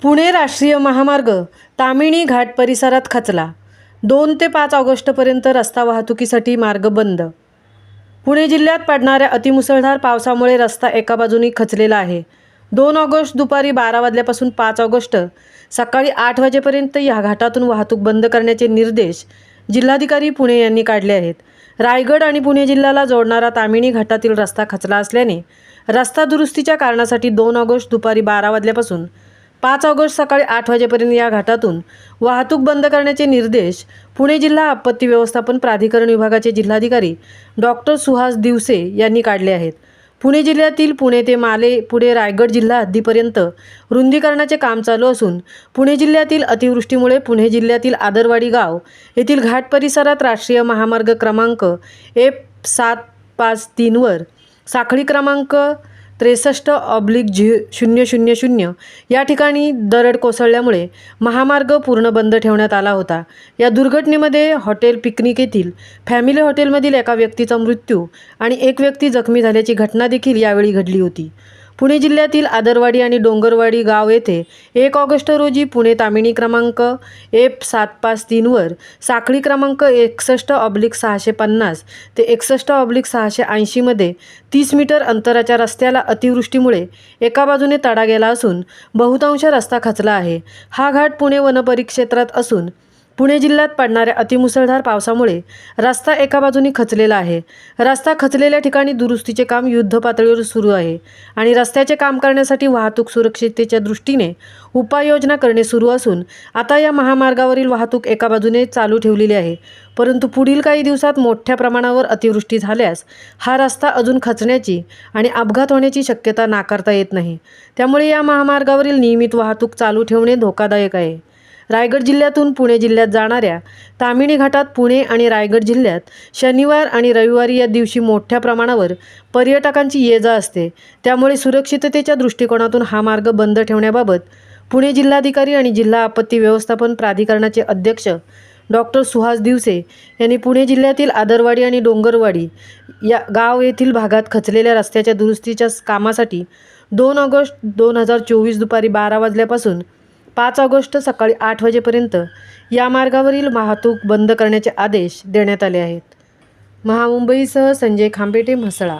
पुणे राष्ट्रीय महामार्ग ताम्हिणी घाट परिसरात खचला। 2 ते 5 ऑगस्टपर्यंत रस्ता वाहतुकीसाठी मार्ग बंद। पुणे जिल्ह्यात पडणाऱ्या अतिमुसळधार पावसामुळे रस्ता एका बाजूने खचलेला आहे। 2 ऑगस्ट दुपारी 12 वाजल्यापासून 5 ऑगस्ट सकाळी 8 वाजेपर्यंत या घाटातून वाहतूक बंद करण्याचे निर्देश जिल्हाधिकारी पुणे यांनी काढले आहेत। रायगड आणि पुणे जिल्ह्याला जोडणारा ताम्हिणी घाटातील रस्ता खचला असल्याने रस्ता दुरुस्तीच्या कारणासाठी 2 ऑगस्ट दुपारी 12 वाजल्यापासून 5 ऑगस्ट सकाळी 8 वाजेपर्यंत या घाटातून वाहतूक बंद करण्याचे निर्देश पुणे जिल्हा आपत्ती व्यवस्थापन प्राधिकरण विभागाचे जिल्हाधिकारी डॉक्टर सुहास दिवसे यांनी काढले आहेत। पुणे जिल्ह्यातील पुणे ते माले पुढे रायगड जिल्हा हद्दीपर्यंत रुंदीकरणाचे काम चालू असून पुणे जिल्ह्यातील अतिवृष्टीमुळे पुणे जिल्ह्यातील आदरवाडी गाव येथील घाट परिसरात राष्ट्रीय महामार्ग क्रमांक F753 वर साखळी क्रमांक 63/000 या ठिकाणी दरड कोसळल्यामुळे महामार्ग पूर्ण बंद ठेवण्यात आला होता। या दुर्घटनेमध्ये हॉटेल पिकनिक येथील फॅमिली हॉटेलमधील एका व्यक्तीचा मृत्यू आणि एक व्यक्ती जखमी झाल्याची घटना देखील यावेळी घडली होती। पुणे जिल्ह्यातील आदरवाडी आणि डोंगरवाडी गाव येथे 1 ऑगस्ट रोजी पुणे ताम्हिणी क्रमांक F753 वर साखळी क्रमांक 61/650 ते 61/680 मध्ये 30 मीटर अंतराच्या रस्त्याला अतिवृष्टीमुळे एका बाजूने तडा गेला असून बहुतांश रस्ता खचला आहे। हा घाट पुणे वनपरिक्षेत्रात असून पुणे जिल्ह्यात पडणाऱ्या अतिमुसळधार पावसामुळे रस्ता एका बाजूने खचलेला आहे। रस्ता खचलेल्या ठिकाणी दुरुस्तीचे काम युद्धपातळीवर सुरू आहे आणि रस्त्याचे काम करण्यासाठी वाहतूक सुरक्षिततेच्या दृष्टीने उपाययोजना करणे सुरू असून आता या महामार्गावरील वाहतूक एका बाजूने चालू ठेवलेली आहे। परंतु पुढील काही दिवसात मोठ्या प्रमाणावर अतिवृष्टी झाल्यास हा रस्ता अजून खचण्याची आणि अपघात होण्याची शक्यता नाकारता येत नाही। त्यामुळे या महामार्गावरील नियमित वाहतूक चालू ठेवणे धोकादायक आहे। रायगड जिल्ह्यातून पुणे जिल्ह्यात जाणाऱ्या ताम्हिणी घाटात पुणे आणि रायगड जिल्ह्यात शनिवार आणि रविवारी या दिवशी मोठ्या प्रमाणावर पर्यटकांची ये-जा असते। त्यामुळे सुरक्षिततेच्या दृष्टिकोनातून हा मार्ग बंद ठेवण्याबाबत पुणे जिल्हाधिकारी आणि जिल्हा आपत्ती व्यवस्थापन प्राधिकरणाचे अध्यक्ष डॉक्टर सुहास दिवसे यांनी पुणे जिल्ह्यातील आदरवाडी आणि डोंगरवाडी या गाव येथील भागात खचलेल्या रस्त्याच्या दुरुस्तीच्या कामासाठी 2 ऑगस्ट 2024 दुपारी 12 वाजल्यापासून 5 ऑगस्ट सकाळी 8 वाजेपर्यंत या मार्गावरील वाहतूक बंद करण्याचे आदेश देण्यात आले आहेत। महामुंबईसह संजय खांबेटे, म्हसळा।